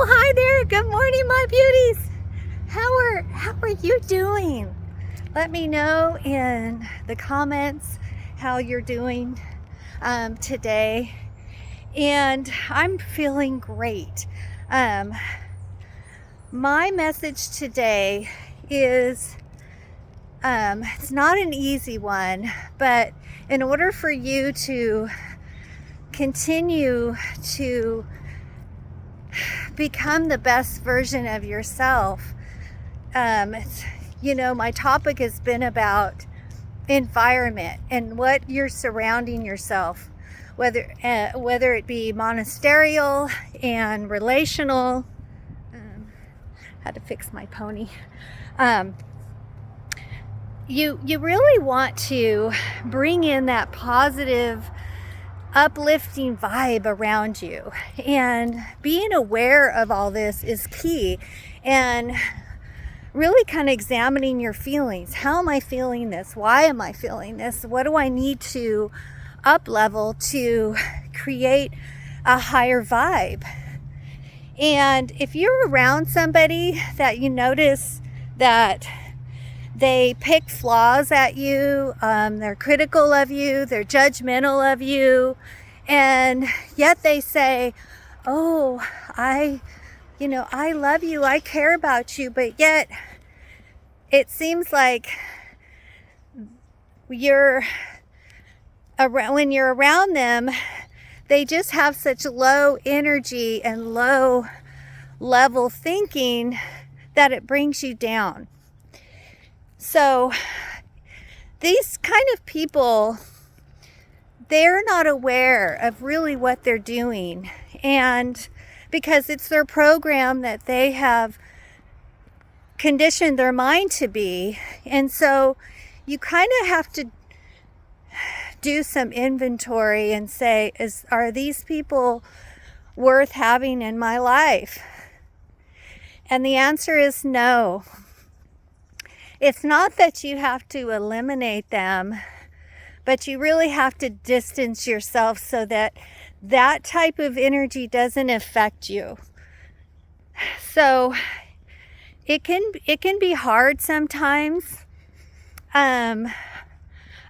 Well, hi there. Good morning, my beauties. How are you doing? Let me know in the comments how you're doing today. And I'm feeling great. My message today is it's not an easy one, but in order for you to continue to become the best version of yourself, my topic has been about environment and what you're surrounding yourself, whether it be monasterial and relational. Had to fix my pony. You really want to bring in that positive, uplifting vibe around you, and being aware of all this is key, and really kind of examining your feelings. How am I feeling this? Why am I feeling this? What do I need to up level to create a higher vibe? And if you're around somebody that you notice that they pick flaws at you, they're critical of you, they're judgmental of you, and yet they say, oh, I love you, I care about you, but yet it seems like when you're around them, they just have such low energy and low level thinking that it brings you down. So these kind of people, they're not aware of really what they're doing, and because it's their program that they have conditioned their mind to be. And so you kind of have to do some inventory and say, are these people worth having in my life? And the answer is no. It's not that you have to eliminate them, but you really have to distance yourself so that that type of energy doesn't affect you. So it can be hard sometimes. I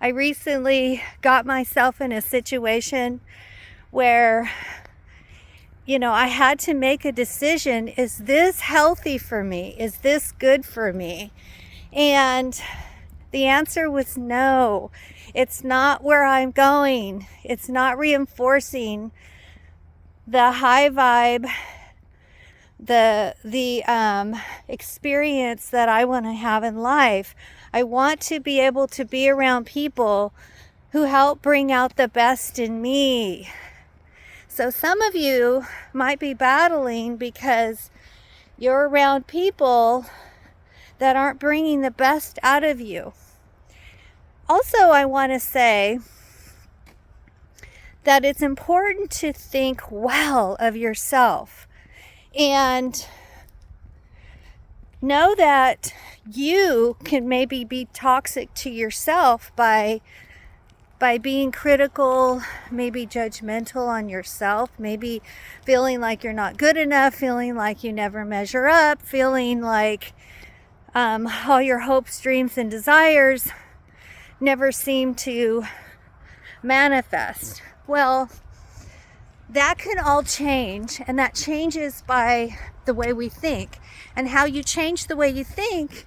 recently got myself in a situation where, I had to make a decision. Is this healthy for me? Is this good for me? And the answer was no. It's not where I'm going. It's not reinforcing the high vibe, the experience that I want to have in life. I want to be able to be around people who help bring out the best in me. So some of you might be battling because you're around people that aren't bringing the best out of you. Also, I want to say that it's important to think well of yourself and know that you can maybe be toxic to yourself by being critical, maybe judgmental on yourself, maybe feeling like you're not good enough, feeling like you never measure up, feeling like all your hopes, dreams, and desires never seem to manifest. Well, that can all change, and that changes by the way we think. And how you change the way you think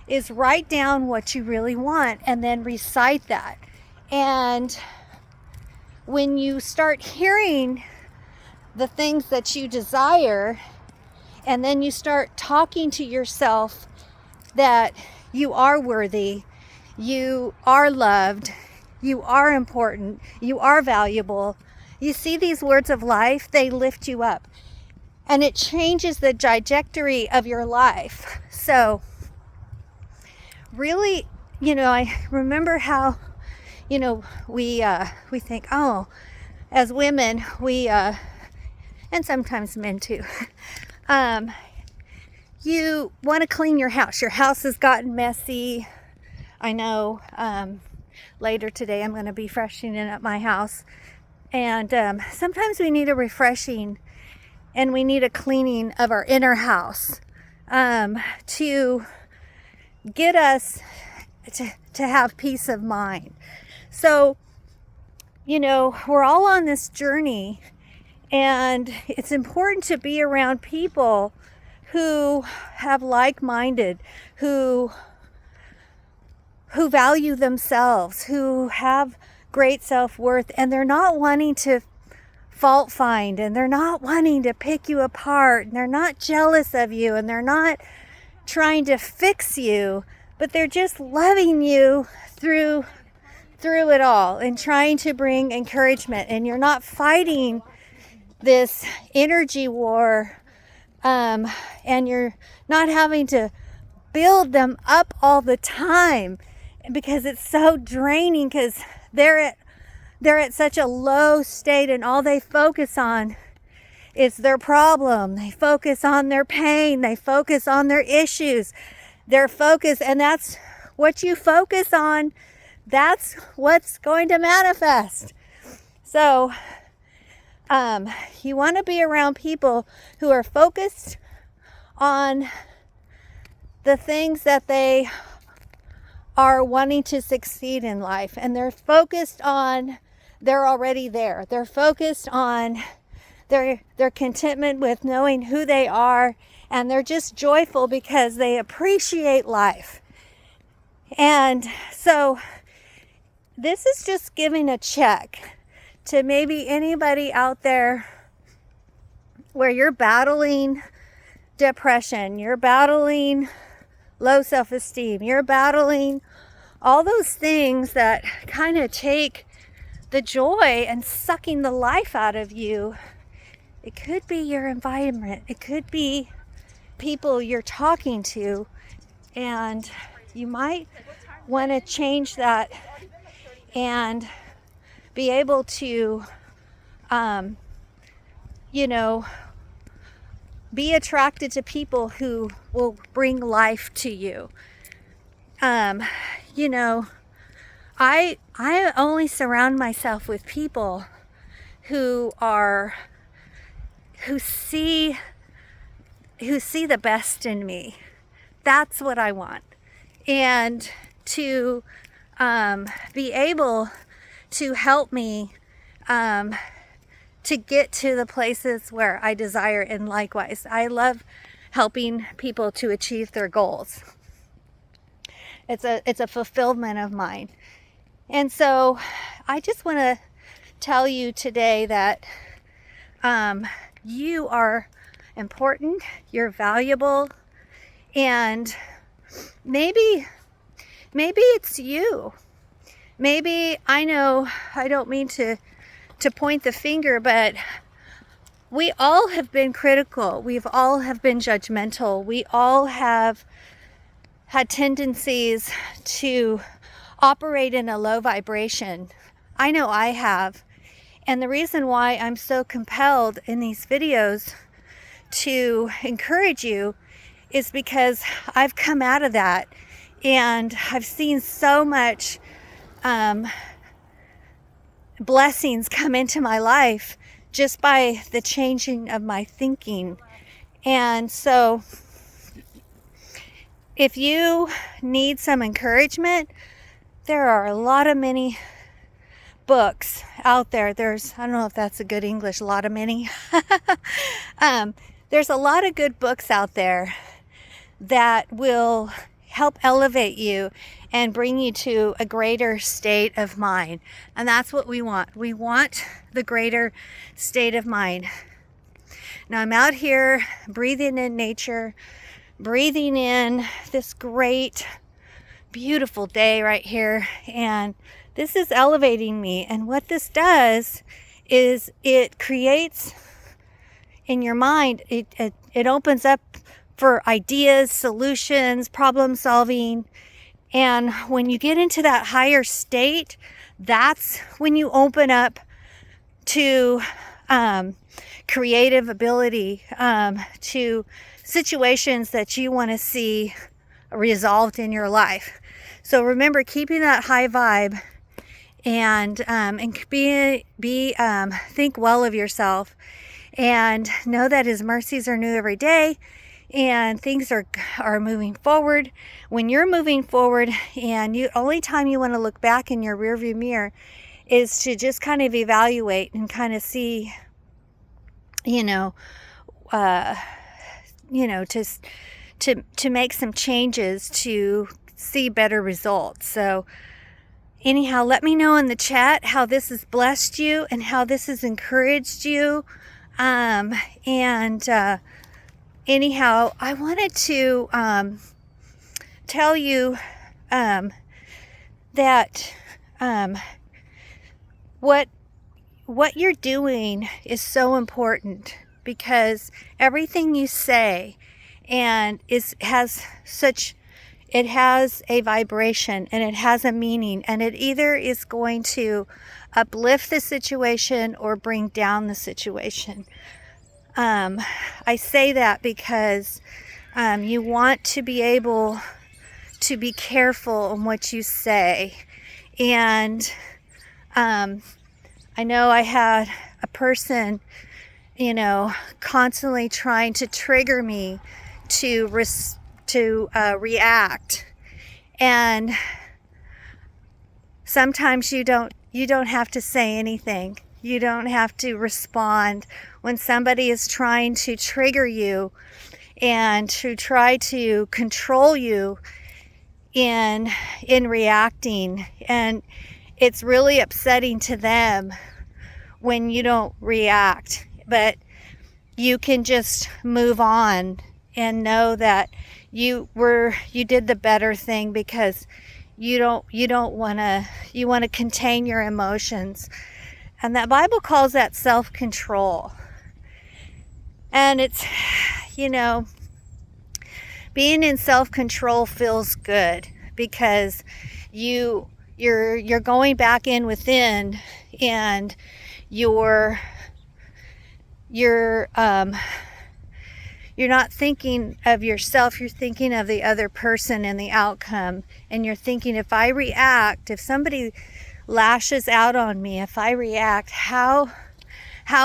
is write down what you really want and then recite that. And when you start hearing the things that you desire, and then you start talking to yourself that you are worthy, you are loved, you are important, you are valuable. You see these words of life, they lift you up. And it changes the trajectory of your life. So really, I remember how, we think, oh, as women, and sometimes men too, you want to clean your house. Your house has gotten messy. I know later today I'm going to be freshening up my house. And sometimes we need a refreshing and we need a cleaning of our inner house to get us to have peace of mind. So, we're all on this journey, and it's important to be around people who have like-minded, who value themselves, who have great self-worth, and they're not wanting to fault find, and they're not wanting to pick you apart, and they're not jealous of you, and they're not trying to fix you, but they're just loving you through it all and trying to bring encouragement. And you're not fighting this energy war, and you're not having to build them up all the time, because it's so draining, because they're at such a low state, and all they focus on is their problem. They focus on their pain. They focus on their issues. Their focus, and that's what you focus on, that's what's going to manifest. So you want to be around people who are focused on the things that they are wanting to succeed in life, and they're focused on, they're already there. They're focused on their contentment with knowing who they are, and they're just joyful because they appreciate life. And so this is just giving a check to maybe anybody out there where you're battling depression, you're battling low self-esteem, you're battling all those things that kind of take the joy and sucking the life out of you. It could be your environment. It could be people you're talking to, and you might want to change that and be able to, be attracted to people who will bring life to you. I only surround myself with people who see the best in me. That's what I want. And to be able to help me to get to the places where I desire, and likewise, I love helping people to achieve their goals. It's a fulfillment of mine. And so I just want to tell you today that you are important, you're valuable, and maybe it's you. Maybe, I know I don't mean to point the finger, but we all have been critical. We've all have been judgmental. We all have had tendencies to operate in a low vibration. I know I have. And the reason why I'm so compelled in these videos to encourage you is because I've come out of that, and I've seen so much blessings come into my life just by the changing of my thinking. And so if you need some encouragement, there are many books out there. I don't know if that's a good English, many. There's a lot of good books out there that will help elevate you and bring you to a greater state of mind. And that's what we want. We want the greater state of mind. Now I'm out here breathing in nature, breathing in this great, beautiful day right here. And this is elevating me. And what this does is it creates in your mind, it opens up for ideas, solutions, problem solving. And when you get into that higher state, that's when you open up to creative ability, to situations that you want to see resolved in your life. So remember, keeping that high vibe, and think well of yourself, and know that his mercies are new every day, and things are moving forward. When you're moving forward, and you only time you want to look back in your rearview mirror is to just kind of evaluate and kind of see, you know, to make some changes to see better results. So anyhow, let me know in the chat how this has blessed you and how this has encouraged you. Anyhow, I wanted to tell you that what you're doing is so important, because everything you say it has a vibration and it has a meaning, and it either is going to uplift the situation or bring down the situation. I say that because you want to be able to be careful on what you say. And I know I had a person, constantly trying to trigger me to react. And sometimes you don't have to say anything. You don't have to respond when somebody is trying to trigger you and to try to control you in reacting. And it's really upsetting to them when you don't react, but you can just move on and know that you did the better thing, because you want to contain your emotions. And that Bible calls that self-control. And it's, being in self-control feels good, because you're going back in within, and you're not thinking of yourself, you're thinking of the other person and the outcome. And you're thinking, if somebody lashes out on me, if I react, how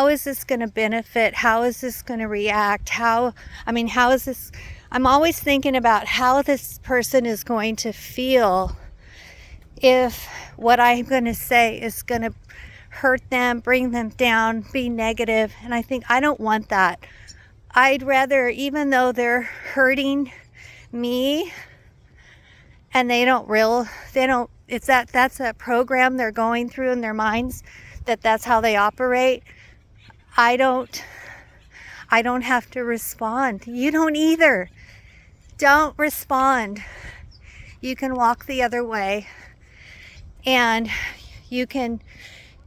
is this going to benefit? How is this going to react? how is this? I'm always thinking about how this person is going to feel if what I'm going to say is going to hurt them, bring them down, be negative. And I think I don't want that. I'd rather, even though they're hurting me and that's a program they're going through in their minds, that's how they operate. I don't have to respond. You don't either. Don't respond. You can walk the other way, and you can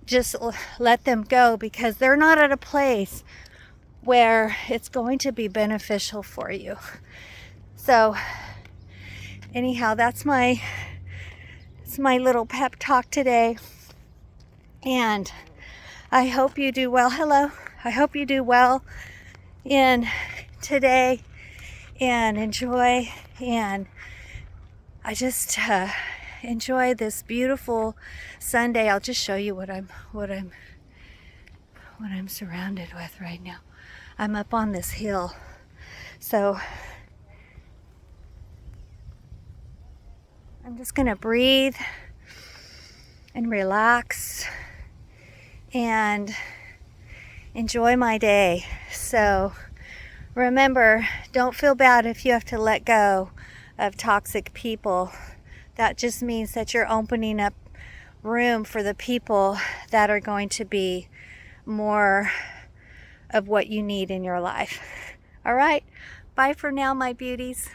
just let them go, because they're not at a place where it's going to be beneficial for you. So anyhow, it's my little pep talk today, and I hope you do well. Hello. I hope you do well in today and enjoy. And I just enjoy this beautiful Sunday. I'll just show you what I'm surrounded with right now. I'm up on this hill. So I'm just going to breathe and relax and enjoy my day. So remember, don't feel bad if you have to let go of toxic people. That just means that you're opening up room for the people that are going to be more of what you need in your life. All right. Bye for now, my beauties.